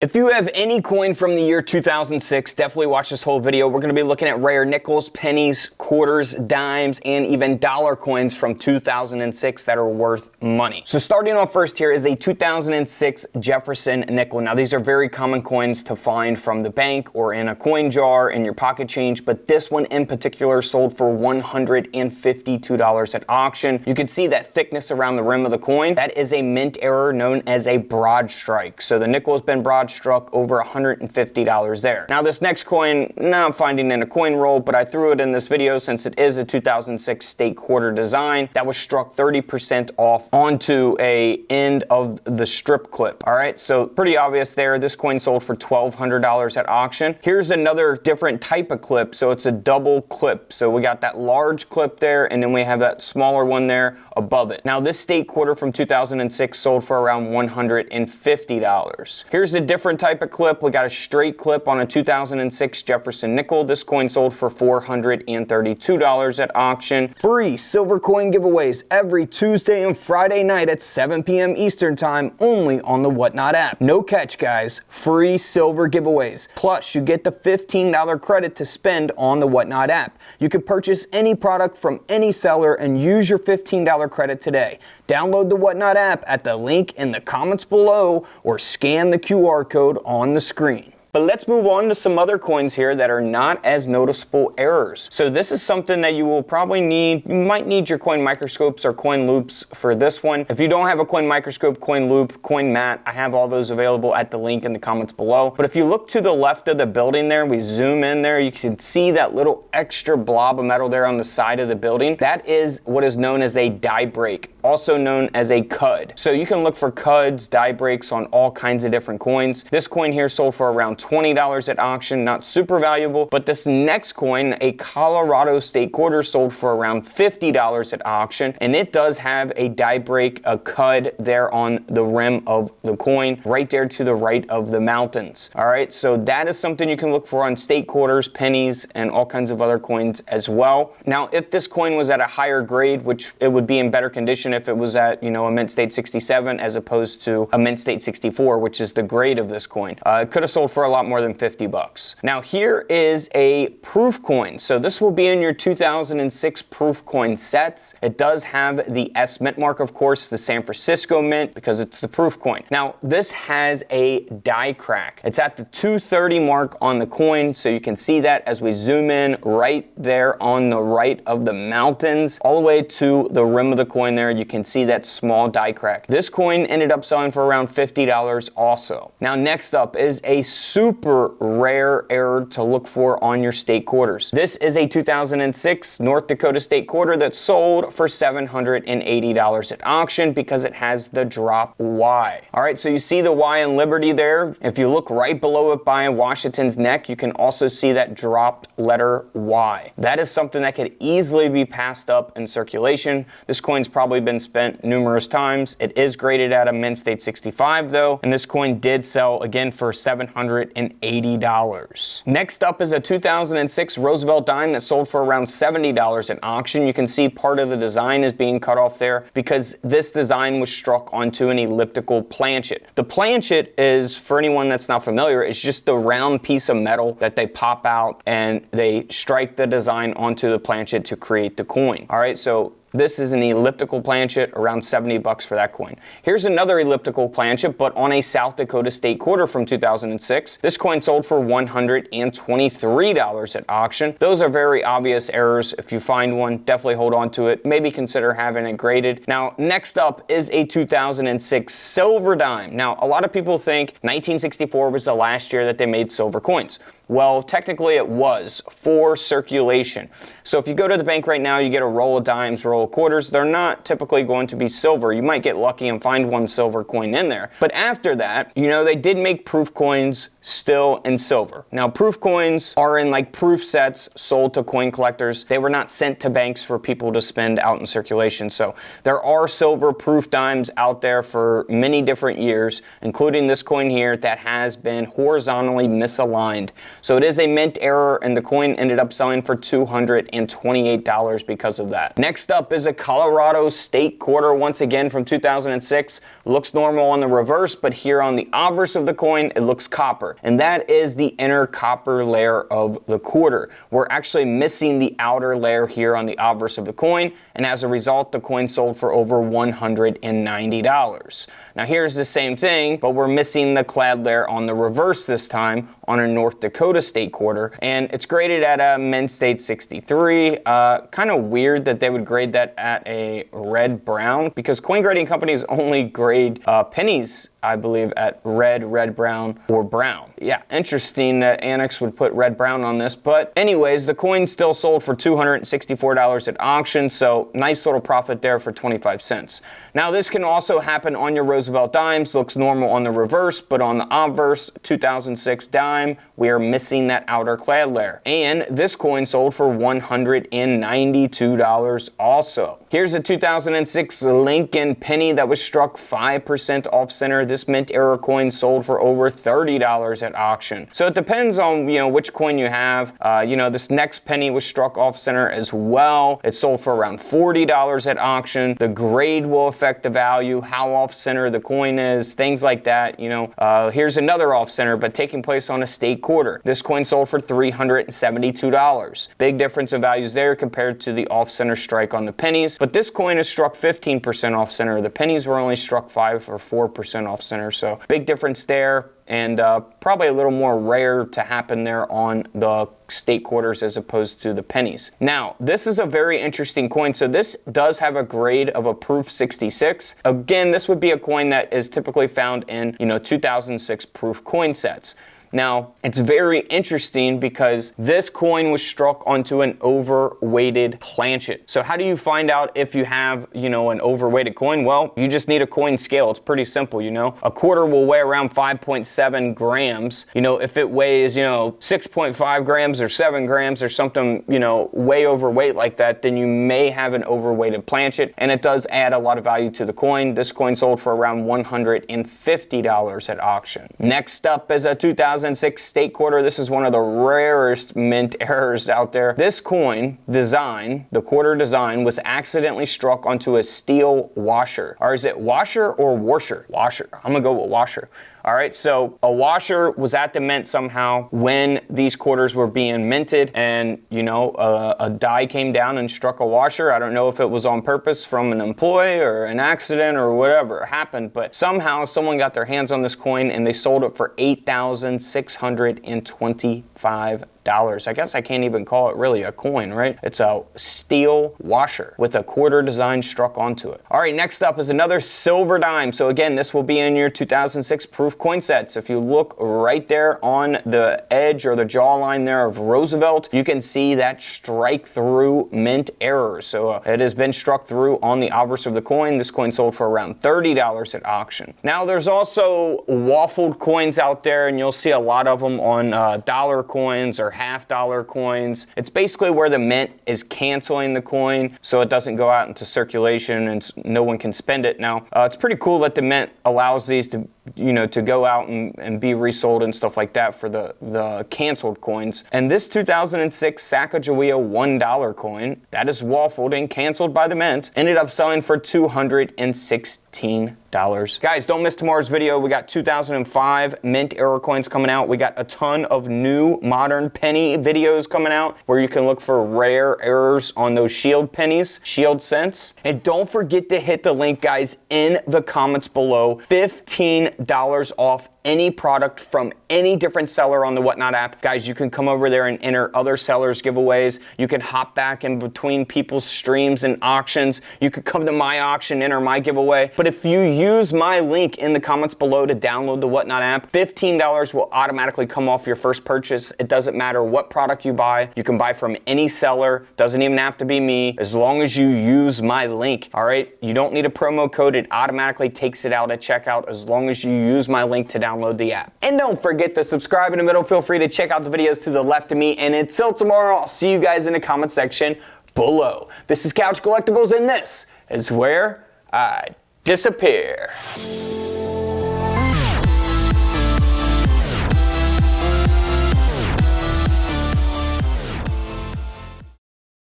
If you have any coin from the year 2006, definitely watch this whole video. We're going to be looking at rare nickels, pennies, quarters, dimes, and even dollar coins from 2006 that are worth money. So starting off first here is a 2006 Jefferson nickel. Now these are very common coins to find from the bank or in a coin jar in your pocket change, but this one in particular sold for $152 at auction. You can see that thickness around the rim of the coin. That is a mint error known as a broad strike. So the nickel has been broad struck over $150 there. Now this next coin, now I'm finding in a coin roll, but I threw it in this video since it is a 2006 state quarter design that was struck 30% off onto a end of the strip clip. All right, so pretty obvious there. This coin sold for $1,200 at auction. Here's another different type of clip. So it's a double clip. So we got that large clip there, and then we have that smaller one there above it. Now this state quarter from 2006 sold for around $150. Here's the different type of clip. We got a straight clip on a 2006 Jefferson nickel. This coin sold for $432 at auction. Free silver coin giveaways every Tuesday and Friday night at 7 p.m. Eastern time only on the Whatnot app. No catch, guys. Free silver giveaways. Plus, you get the $15 credit to spend on the Whatnot app. You can purchase any product from any seller and use your $15 credit today. Download the Whatnot app at the link in the comments below or scan the QR code on the screen. But let's move on to some other coins here that are not as noticeable errors. So this is something that you will probably need. You might need your coin microscopes or coin loops for this one. If you don't have a coin microscope, coin loop, coin mat, I have all those available at the link in the comments below. But if you look to the left of the building there, we zoom in there, you can see that little extra blob of metal there on the side of the building. That is what is known as a die break, also known as a cud. So you can look for cuds, die breaks on all kinds of different coins. This coin here sold for around $20 at auction, not super valuable, but this next coin, a Colorado state quarter, sold for around $50 at auction, and it does have a die break, a cud there on the rim of the coin, right there to the right of the mountains. All right, so that is something you can look for on state quarters, pennies, and all kinds of other coins as well. Now, if this coin was at a higher grade, which it would be in better condition if it was at, you know, a mint state 67 as opposed to a mint state 64, which is the grade of this coin, it could have sold for a lot more than 50 bucks. Now here is a proof coin. So this will be in your 2006 proof coin sets. It does have the S mint mark, of course, the San Francisco mint, because it's the proof coin. Now this has a die crack. It's at the 230 mark on the coin, so you can see that as we zoom in right there on the right of the mountains, all the way to the rim of the coin there, you can see that small die crack. This coin ended up selling for around $50 also. Now next up is a super rare error to look for on your state quarters. This is a 2006 North Dakota state quarter that sold for $780 at auction because it has the drop Y. All right, so you see the Y in Liberty there. If you look right below it by Washington's neck, you can also see that dropped letter Y. That is something that could easily be passed up in circulation. This coin's probably been spent numerous times. It is graded at a mint state 65 though, and this coin did sell again for $780. Next up is a 2006 Roosevelt dime that sold for around $70 at auction. You can see part of the design is being cut off there because this design was struck onto an elliptical planchet. The planchet is, for anyone that's not familiar, is just the round piece of metal that they pop out and they strike the design onto the planchet to create the coin. All right, so this is an elliptical planchet, around 70 bucks for that coin. Here's another elliptical planchet, but on a South Dakota state quarter from 2006. This coin sold for $123 at auction. Those are very obvious errors. If you find one, definitely hold on to it. Maybe consider having it graded. Now, next up is a 2006 silver dime. Now, a lot of people think 1964 was the last year that they made silver coins. Well, technically it was for circulation. So if you go to the bank right now, you get a roll of dimes, roll of quarters. They're not typically going to be silver. You might get lucky and find one silver coin in there. But after that, you know, they did make proof coins still in silver. Now, proof coins are in like proof sets sold to coin collectors. They were not sent to banks for people to spend out in circulation. So there are silver proof dimes out there for many different years, including this coin here that has been horizontally misaligned. So it is a mint error, and the coin ended up selling for $228 because of that. Next up is a Colorado state quarter, once again from 2006. Looks normal on the reverse, but here on the obverse of the coin, it looks copper. And that is the inner copper layer of the quarter. We're actually missing the outer layer here on the obverse of the coin, and as a result, the coin sold for over $190. Now here's the same thing, but we're missing the clad layer on the reverse this time on a North Dakota state quarter, and it's graded at a mint state 63. Kind of weird that they would grade that at a red brown, because coin grading companies only grade pennies, I believe, at red, brown, or brown. Yeah, interesting that Annex would put red brown on this, but anyways, the coin still sold for $264 at auction, so nice little profit there for 25 cents. Now this can also happen on your Roosevelt dimes. Looks normal on the reverse, but on the obverse 2006 dime, we are missing that outer clad layer. And this coin sold for $192 also. Here's a 2006 Lincoln penny that was struck 5% off center. This mint error coin sold for over $30 at auction. So it depends on, which coin you have. This next penny was struck off center as well. It sold for around $40 at auction. The grade will affect the value, how off center the coin is, things like that. Here's another off center, but taking place on a state quarter. This coin sold for $372. Big difference in values there compared to the off center strike on the pennies. But this coin is struck 15% off center. The pennies were only struck 5 or 4% off center. So big difference there, and probably a little more rare to happen there on the state quarters as opposed to the pennies. Now, this is a very interesting coin. So this does have a grade of a proof 66. Again, this would be a coin that is typically found in, 2006 proof coin sets. Now, it's very interesting because this coin was struck onto an overweighted planchet. So how do you find out if you have, an overweighted coin? Well, you just need a coin scale. It's pretty simple, A quarter will weigh around 5.7 grams. If it weighs, 6.5 grams or 7 grams or something, way overweight like that, then you may have an overweighted planchet, and it does add a lot of value to the coin. This coin sold for around $150 at auction. Next up is a 2006 state quarter. This is one of the rarest mint errors out there. This coin design, the quarter design, was accidentally struck onto a steel washer. Or is it washer or washer? Washer. I'm gonna go with washer. All right, so a washer was at the mint somehow when these quarters were being minted, and a die came down and struck a washer. I don't know if it was on purpose from an employee or an accident or whatever happened, but somehow someone got their hands on this coin and they sold it for $8,625. I guess I can't even call it really a coin, right? It's a steel washer with a quarter design struck onto it. All right, next up is another silver dime. So again, this will be in your 2006 proof coin sets. If you look right there on the edge or the jawline there of Roosevelt, you can see that strike through mint error. So it has been struck through on the obverse of the coin. This coin sold for around $30 at auction. Now there's also waffled coins out there, and you'll see a lot of them on dollar coins or half-dollar coins. It's basically where the mint is canceling the coin so it doesn't go out into circulation and no one can spend it. Now, it's pretty cool that the mint allows these to go out and be resold and stuff like that for the canceled coins. And this 2006 Sacagawea $1 coin that is waffled and canceled by the mint ended up selling for $216. Guys, don't miss tomorrow's video. We got 2005 mint error coins coming out. We got a ton of new modern penny videos coming out where you can look for rare errors on those shield pennies, shield cents. And don't forget to hit the link, guys, in the comments below. $15 off any product from any different seller on the Whatnot app. Guys, you can come over there and enter other sellers' giveaways. You can hop back in between people's streams and auctions. You could come to my auction, enter my giveaway. But if you use my link in the comments below to download the Whatnot app, $15 will automatically come off your first purchase. It doesn't matter what product you buy. You can buy from any seller. Doesn't even have to be me, as long as you use my link. All right? You don't need a promo code. It automatically takes it out at checkout as long as you use my link to download download the app. And don't forget to subscribe in the middle. Feel free to check out the videos to the left of me. And until tomorrow, I'll see you guys in the comment section below. This is Couch Collectibles, and this is where I disappear.